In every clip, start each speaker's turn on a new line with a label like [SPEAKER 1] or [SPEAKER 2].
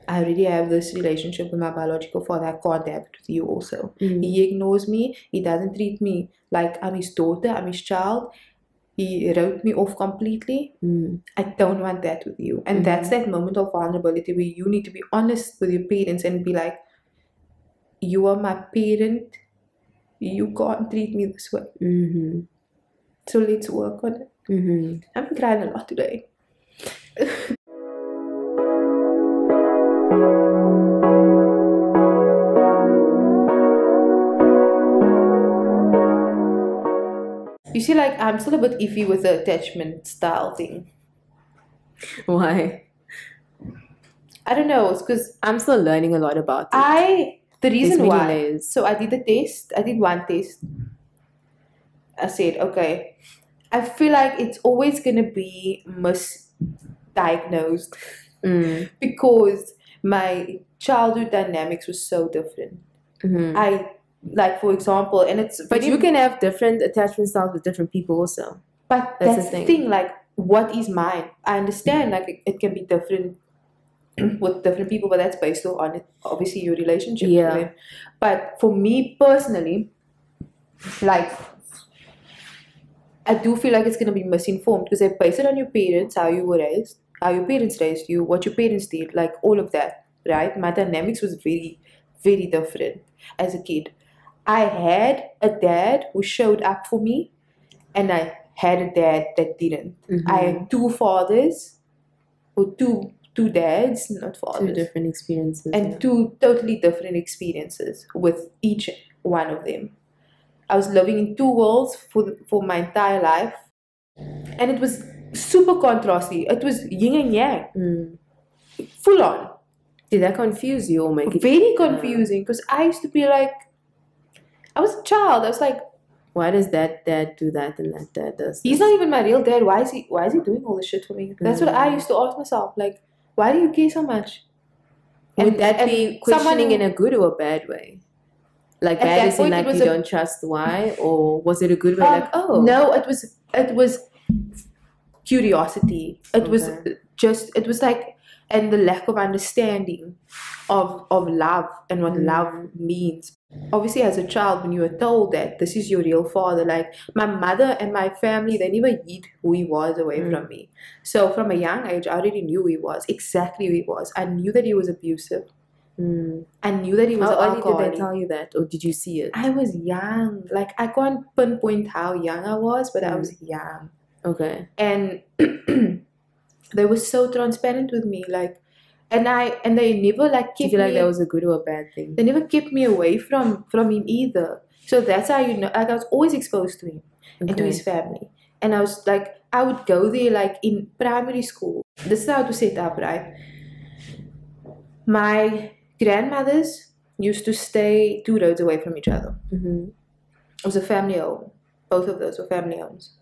[SPEAKER 1] I already have this relationship with my biological father. I can't have it with you also. He ignores me. He doesn't treat me like I'm his daughter, I'm his child. He wrote me off completely. I don't want that with you. And that's that moment of vulnerability where you need to be honest with your parents and be like, you are my parent. You can't treat me this way. So let's work on it. I'm crying a lot today. You see, like, I'm still a bit iffy with the attachment style thing.
[SPEAKER 2] Why?
[SPEAKER 1] I don't know. It's because
[SPEAKER 2] I'm still learning a lot about it.
[SPEAKER 1] The reason
[SPEAKER 2] many
[SPEAKER 1] why.
[SPEAKER 2] layers.
[SPEAKER 1] So I did the test. I did one test. I said, okay, I feel like it's always going to be misdiagnosed because my childhood dynamics was so different. Like, for example, and it's
[SPEAKER 2] But you can have different attachment styles with different people also.
[SPEAKER 1] But that's the thing. Like, what is mine? I understand, like, it can be different with different people, but that's based on obviously your relationship with them. But for me personally, like, I do feel like it's going to be misinformed because they base it on your parents, how you were raised, how your parents raised you, what your parents did, like all of that, right? My dynamics was very, very different as a kid. I had a dad who showed up for me, and I had a dad that didn't. I had two fathers, or two dads, not fathers.
[SPEAKER 2] Two different experiences.
[SPEAKER 1] And two totally different experiences with each one of them. I was living in two worlds for my entire life. And it was super contrasty. It was yin and yang. Full on.
[SPEAKER 2] Did that confuse you or make it?
[SPEAKER 1] Very confusing, because I used to be like, I was a child. I was like,
[SPEAKER 2] why does that dad do that and that dad does this?
[SPEAKER 1] He's not even my real dad. Why is he doing all this shit for me? That's what I used to ask myself. Like, why do you care so much?
[SPEAKER 2] Would that be questioning in a good or a bad way? Like, bad is in like you don't trust why, or was it a good way? Like, oh
[SPEAKER 1] no, it was curiosity. It was like, and the lack of understanding of love and what love means. Obviously, as a child, when you were told that this is your real father, like my mother and my family, they never hid who he was away from me. So from a young age, I already knew who he was, exactly who he was. I knew that he was abusive. I knew that he was
[SPEAKER 2] How
[SPEAKER 1] alcoholic.
[SPEAKER 2] early did they tell you that, or did you see it?
[SPEAKER 1] I was young. Like, I can't pinpoint how young I was, but I was young.
[SPEAKER 2] Okay.
[SPEAKER 1] And they were so transparent with me, like, and they never like kept.
[SPEAKER 2] Do you feel like that was a good or a bad thing?
[SPEAKER 1] They never kept me away from him either. So that's how you know. Like, I was always exposed to him and to his family, and I was like, I would go there like in primary school. This is how it was set up, right? My grandmothers used to stay 2 roads away from each other. It was a family home. Both of those were family homes.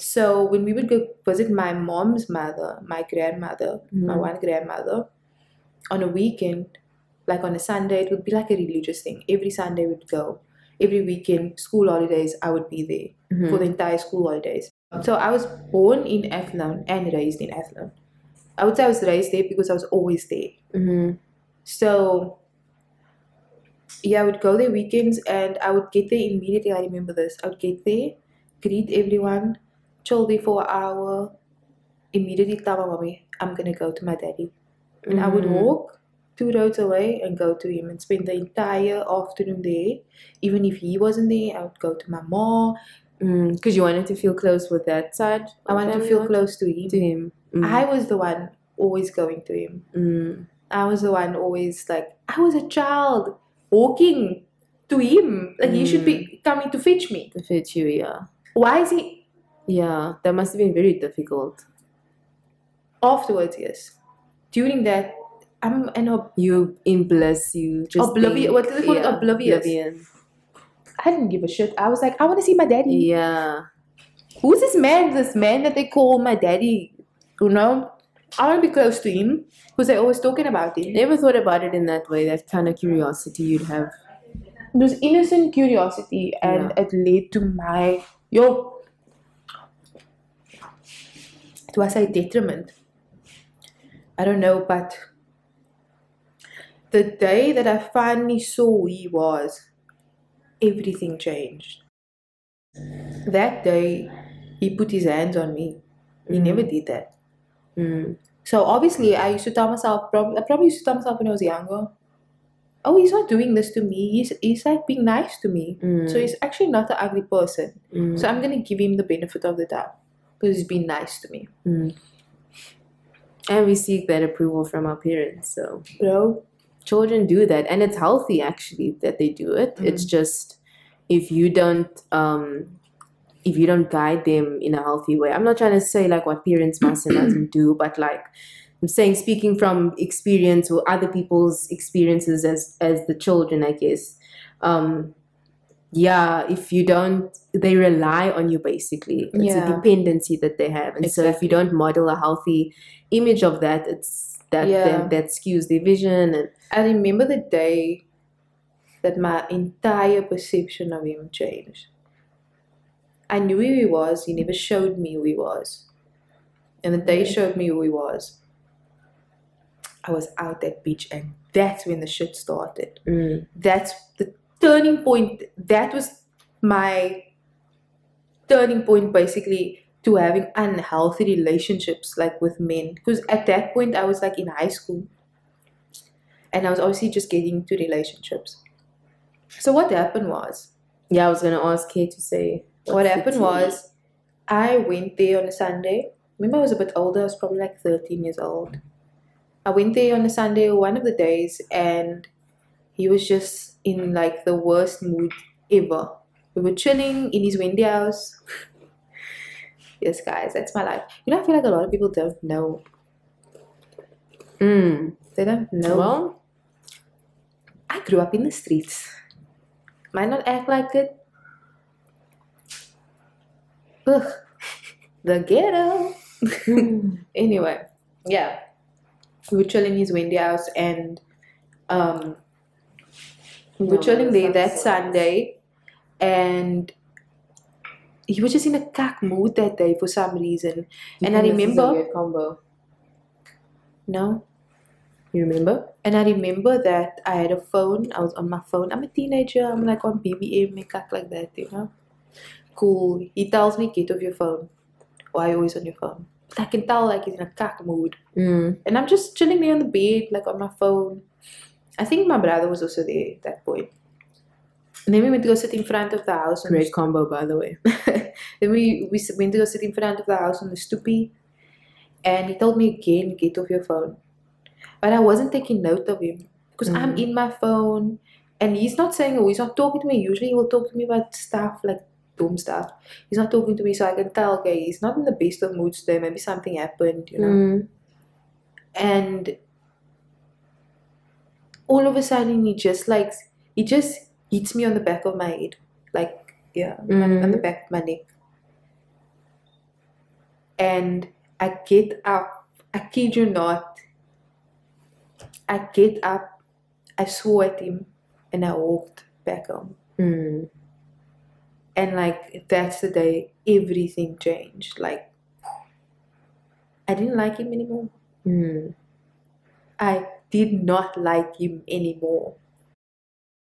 [SPEAKER 1] So when we would go visit my mom's mother, my grandmother, my one grandmother, on a weekend, like on a Sunday, it would be like a religious thing. Every Sunday we'd go. Every weekend, school holidays, I would be there for the entire school holidays. So I was born in Athlone and raised in Athlone. I would say I was raised there because I was always there. So, yeah, I would go there weekends and I would get there immediately. I remember this. I would get there, greet everyone, chill there for an hour, immediately tell my mommy, I'm going to go to my daddy. And I would walk 2 roads away and go to him and spend the entire afternoon there. Even if he wasn't there, I would go to my mom.
[SPEAKER 2] Because you wanted to feel close with that side?
[SPEAKER 1] I wanted to feel close to him. I was the one always going to him. I was the one always, like, I was a child walking to him. Like, he should be coming to fetch me.
[SPEAKER 2] To fetch you, yeah.
[SPEAKER 1] Why is he?
[SPEAKER 2] Yeah, that must have been very difficult.
[SPEAKER 1] Afterwards, yes. During that, I'm
[SPEAKER 2] you in bliss, you just
[SPEAKER 1] oblivious. What do they call it? Oblivious. I didn't give a shit. I was like, I want to see my daddy.
[SPEAKER 2] Yeah.
[SPEAKER 1] Who's this man? This man that they call my daddy? You know, I want to be close to him because they're always talking about him.
[SPEAKER 2] Never thought about it in that way. That kind of curiosity you'd have.
[SPEAKER 1] It was innocent curiosity, and it led to my to I say detriment. I don't know, but the day that I finally saw who he was, everything changed. That day, he put his hands on me. He never did that. So obviously, I used to tell myself, I probably used to tell myself when I was younger, oh, he's not doing this to me. He's like being nice to me. So he's actually not an ugly person. So I'm going to give him the benefit of the doubt because he's been nice to me.
[SPEAKER 2] And we seek that approval from our parents. So,
[SPEAKER 1] Bro,
[SPEAKER 2] children do that. And it's healthy, actually, that they do it. It's just if you don't guide them in a healthy way. I'm not trying to say like what parents must and mustn't do, but like I'm saying, speaking from experience or other people's experiences as the children, I guess. If you don't, they rely on you basically. It's a dependency that they have. And so if you don't model a healthy image of that, that skews their vision. And
[SPEAKER 1] I remember the day that my entire perception of him changed. I knew who he was. He never showed me who he was. And the day he showed me who he was, I was out that bitch, and that's when the shit started. That's the turning point. That was my turning point, basically, to having unhealthy relationships like with men. Because at that point, I was like in high school, and I was obviously just getting into relationships. So what happened was,
[SPEAKER 2] I was gonna ask Kate to say.
[SPEAKER 1] What happened was, I went there on a Sunday. Remember, I was a bit older. I was probably like 13 years old. I went there on a Sunday, one of the days, and he was just in like the worst mood ever. We were chilling in his Wendy house. Yes, guys, that's my life. You know, I feel like a lot of people don't know. They don't know.
[SPEAKER 2] Well,
[SPEAKER 1] I grew up in the streets. Might not act like it. Ugh, the ghetto. Anyway, yeah. We were chilling in his Wendy house, and we were chilling there that Sunday, and he was just in a cack mood that day for some reason. And I remember.
[SPEAKER 2] This is a weird combo.
[SPEAKER 1] No.
[SPEAKER 2] You remember?
[SPEAKER 1] And I remember that I had a phone. I was on my phone. I'm a teenager. I'm like on BBM and cack like that, you know. Cool. He tells me, get off your phone. Why are you always on your phone? But I can tell like he's in a cack mood. And I'm just chilling there on the bed, like on my phone. I think my brother was also there at that point. And then we went to go sit in front of the house.
[SPEAKER 2] Great combo, by the way.
[SPEAKER 1] Then we went to go sit in front of the house on the stoopy. And he told me again, get off your phone. But I wasn't taking note of him. Because I'm in my phone. And he's not saying, he's not talking to me. Usually he will talk to me about stuff like dumb stuff. He's not talking to me, so I can tell, okay, he's not in the best of moods today. Maybe something happened, you know. And all of a sudden, he just hits me on the back of my head, like on the back of my neck. And I get up. I kid you not. I get up. I swore at him, and I walked back home. And like that's the day everything changed. Like I didn't like him anymore. I did not like him anymore.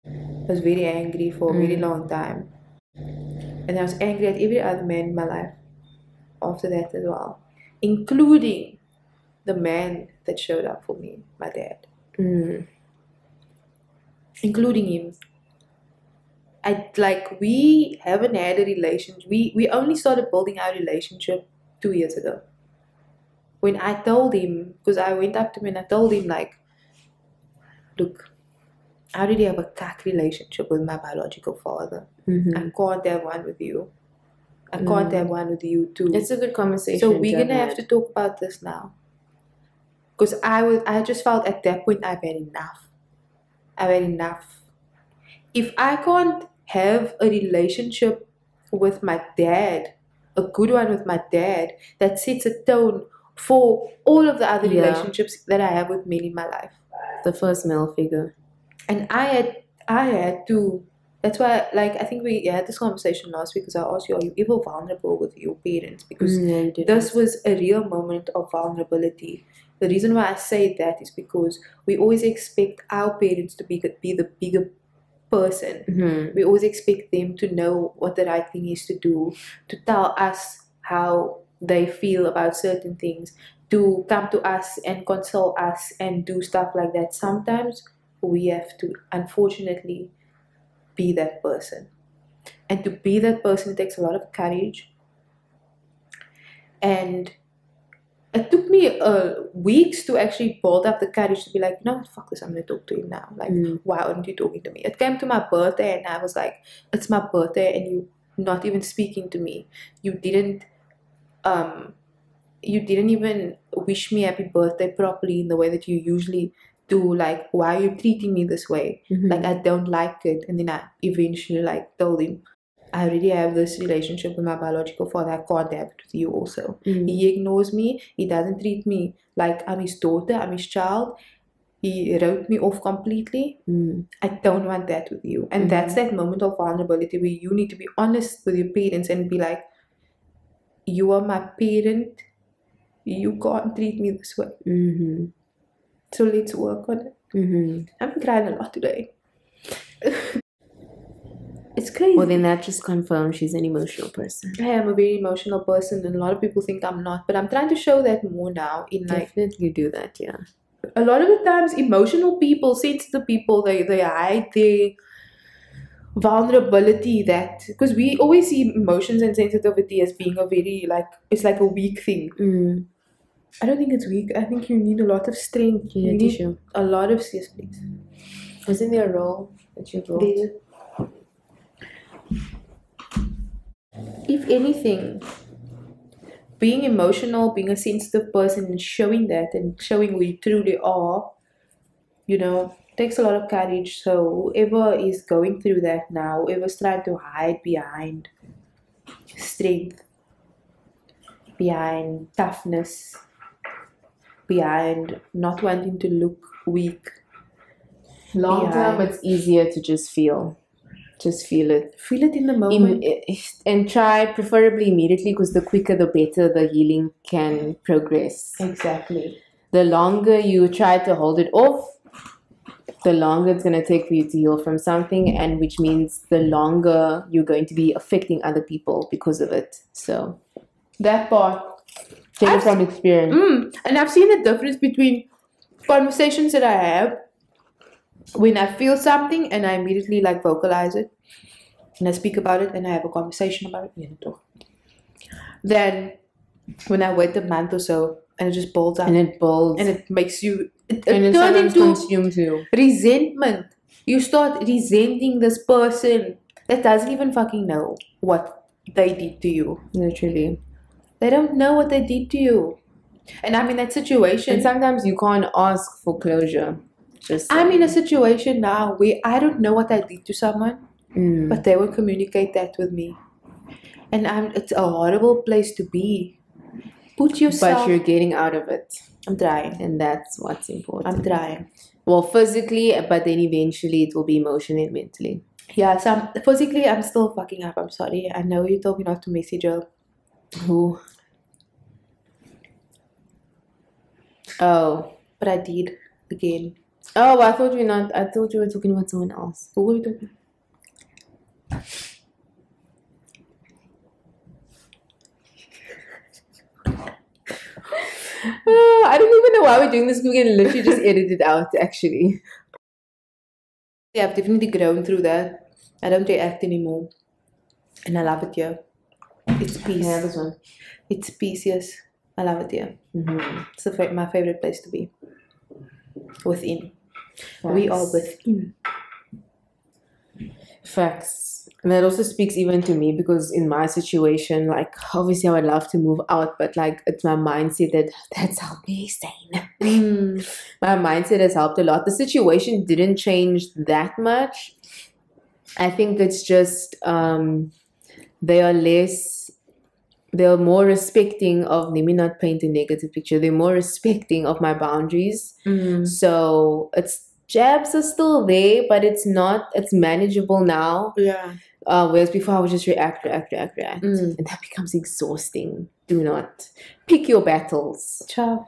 [SPEAKER 1] I was very angry for a very long time. And I was angry at every other man in my life after that as well. Including the man that showed up for me, my dad. Including him. We haven't had a relationship. We only started building our relationship 2 years ago. When I told him, because I went up to him and I told him like, look, I already have a cack relationship with my biological father. I can't have one with you. I can't have one with you too.
[SPEAKER 2] It's a good conversation.
[SPEAKER 1] So we're gonna have to talk about this now. Because I just felt at that point I've had enough. I've had enough. If I can't have a relationship with my dad, a good one with my dad, that sets a tone for all of the other relationships that I have with men in my life.
[SPEAKER 2] The first male figure.
[SPEAKER 1] And I had to, that's why, like, I think we had this conversation last week because I asked you, are you ever vulnerable with your parents? Because this was a real moment of vulnerability The reason why I say that is because we always expect our parents to be the bigger person. We always expect them to know what the right thing is to do, to tell us how they feel about certain things, to come to us and console us and do stuff like that. Sometimes we have to, unfortunately, be that person. And to be that person takes a lot of courage. And it took me weeks to actually build up the courage to be like, no, fuck this, I'm going to talk to him now. Like, why aren't you talking to me? It came to my birthday and I was like, it's my birthday and you not even speaking to me. You didn't even wish me happy birthday properly in the way that you usually do. Like, why are you treating me this way? Like, I don't like it. And then I eventually like told him, I already have this relationship with my biological father. I can't have it with you also. He ignores me. He doesn't treat me like I'm his daughter, I'm his child. He wrote me off completely. I don't want that with you. And that's that moment of vulnerability where you need to be honest with your parents and be like, you are my parent. You can't treat me this way. So let's work on it. I'm crying a lot today. It's crazy.
[SPEAKER 2] Well, then that just confirms she's an emotional person.
[SPEAKER 1] I am a very emotional person, and a lot of people think I'm not, but I'm trying to show that more now.
[SPEAKER 2] Definitely do that, yeah.
[SPEAKER 1] A lot of the times, emotional people, sensitive people, they hide their vulnerability. That because we always see emotions and sensitivity as being a very it's like a weak thing. I don't think it's weak. I think you need a lot of strength.
[SPEAKER 2] You need
[SPEAKER 1] a lot of yes, please.
[SPEAKER 2] Wasn't there a role that you brought?
[SPEAKER 1] If anything, being emotional, being a sensitive person, and showing that and showing who you truly are, takes a lot of courage. So whoever is going through that now, whoever's trying to hide behind strength, behind toughness, behind not wanting to look weak.
[SPEAKER 2] Long term, it's easier to just feel. Just feel it.
[SPEAKER 1] Feel it in the moment.
[SPEAKER 2] And try preferably immediately, because the quicker the better the healing can progress.
[SPEAKER 1] Exactly.
[SPEAKER 2] The longer you try to hold it off, the longer it's going to take for you to heal from something, and which means the longer you're going to be affecting other people because of it. So
[SPEAKER 1] that part.
[SPEAKER 2] Take it from experience.
[SPEAKER 1] And I've seen the difference between conversations that I have when I feel something and I immediately vocalize it and I speak about it and I have a conversation about it. Then when I wait a month or so and it just builds up.
[SPEAKER 2] And it builds.
[SPEAKER 1] And it makes you... It
[SPEAKER 2] turns into consumes you.
[SPEAKER 1] Resentment. You start resenting this person that doesn't even fucking know what they did to you.
[SPEAKER 2] Literally.
[SPEAKER 1] They don't know what they did to you. And I'm in that situation.
[SPEAKER 2] And sometimes you can't ask for closure.
[SPEAKER 1] I'm in a situation now where I don't know what I did to someone, but they will communicate that with me. And it's a horrible place to be. Put yourself...
[SPEAKER 2] But you're getting out of it.
[SPEAKER 1] I'm trying.
[SPEAKER 2] And that's what's important.
[SPEAKER 1] I'm trying.
[SPEAKER 2] Well, physically, but then eventually it will be emotionally and mentally.
[SPEAKER 1] Yeah, so physically I'm still fucking up. I'm sorry. I know you told me not to message her.
[SPEAKER 2] Who? Oh.
[SPEAKER 1] But I did again.
[SPEAKER 2] Oh, I thought you were talking about someone else.
[SPEAKER 1] Who were you talking?
[SPEAKER 2] I don't even know why we're doing this. We can literally just edit it out, actually.
[SPEAKER 1] Yeah, I've definitely grown through that. I don't react anymore. And I love it here. It's peace.
[SPEAKER 2] Yeah, this one.
[SPEAKER 1] It's peace, yes. I love it here. It's my favorite place to be. Within. Facts. We are within.
[SPEAKER 2] Facts. And that also speaks even to me, because in my situation, obviously I would love to move out, but it's my mindset that's helped me sane. My mindset has helped a lot. The situation didn't change that much. I think it's just they are more respecting of, let me not paint a negative picture, they're more respecting of my boundaries. So jabs are still there, but it's manageable now.
[SPEAKER 1] Yeah.
[SPEAKER 2] Whereas before I would just react. And that becomes exhausting. Do not pick your battles.
[SPEAKER 1] Ciao.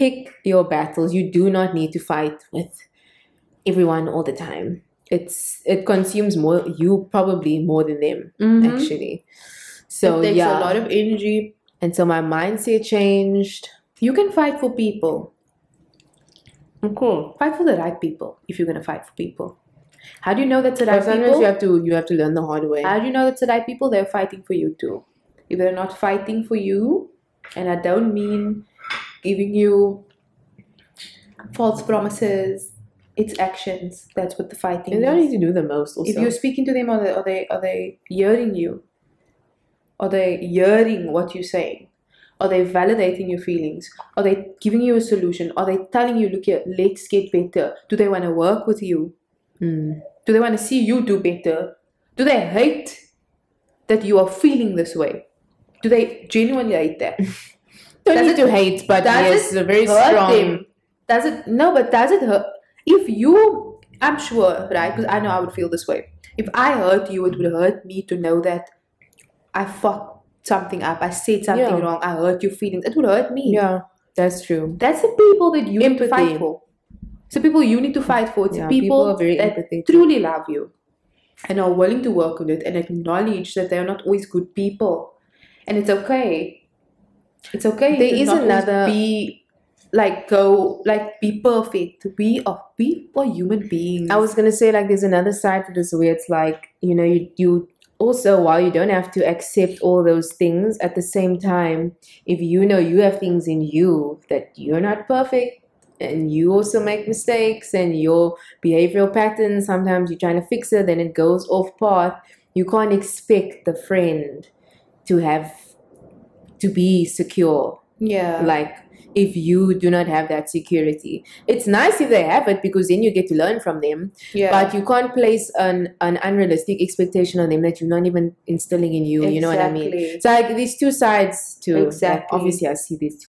[SPEAKER 2] pick your battles. You do not need to fight with everyone all the time. It consumes more you probably more than them actually. So
[SPEAKER 1] It takes
[SPEAKER 2] yeah,
[SPEAKER 1] a lot of energy.
[SPEAKER 2] and so my mindset changed.
[SPEAKER 1] You can fight for people.
[SPEAKER 2] Cool.
[SPEAKER 1] Fight for the right people if you're gonna fight for people. How do you know that's the right
[SPEAKER 2] But sometimes
[SPEAKER 1] people?
[SPEAKER 2] you have to learn the hard way.
[SPEAKER 1] How do you know that's the right people? They're fighting for you too. If they're not fighting for you, and I don't mean giving you false promises, it's actions. That's what the fighting
[SPEAKER 2] And they don't
[SPEAKER 1] is.
[SPEAKER 2] need to do the most also.
[SPEAKER 1] If you're speaking to them, are they hearing you? Are they hearing what you're saying? Are they validating your feelings? Are they giving you a solution? Are they telling you, look here, let's get better? Do they want to work with you?
[SPEAKER 2] Mm.
[SPEAKER 1] Do they want to see you do better? Do they hate that you are feeling this way? Do they genuinely hate that?
[SPEAKER 2] Don't need to hate, but yes, a very strong.
[SPEAKER 1] Them? Does it? No, but does it hurt? If you, I'm sure, right? Because I know I would feel this way. If I hurt you, it would hurt me to know that I fucked something up. I said something wrong. I hurt your feelings. It would hurt me.
[SPEAKER 2] Yeah, that's true.
[SPEAKER 1] That's the people that you need to fight for. It's the people you need to fight for. It's the people
[SPEAKER 2] are very
[SPEAKER 1] that
[SPEAKER 2] empathetic.
[SPEAKER 1] truly love you and are willing to work with it and acknowledge that they're not always good people. And it's okay. It's okay.
[SPEAKER 2] There
[SPEAKER 1] to
[SPEAKER 2] is
[SPEAKER 1] not
[SPEAKER 2] another
[SPEAKER 1] be perfect. We are human beings.
[SPEAKER 2] I was gonna say, like, there's another side to this where it's like, you know, you also, while you don't have to accept all those things, at the same time, if you know you have things in you that you're not perfect and you also make mistakes and your behavioral patterns, sometimes you're trying to fix it, then it goes off path, you can't expect the friend to be secure.
[SPEAKER 1] Yeah.
[SPEAKER 2] Like, if you do not have that security, it's nice if they have it because then you get to learn from them.
[SPEAKER 1] Yeah.
[SPEAKER 2] But you can't place an unrealistic expectation on them that you're not even instilling in you. You know what I mean? So like these two sides to.
[SPEAKER 1] Exactly.
[SPEAKER 2] Obviously, I see these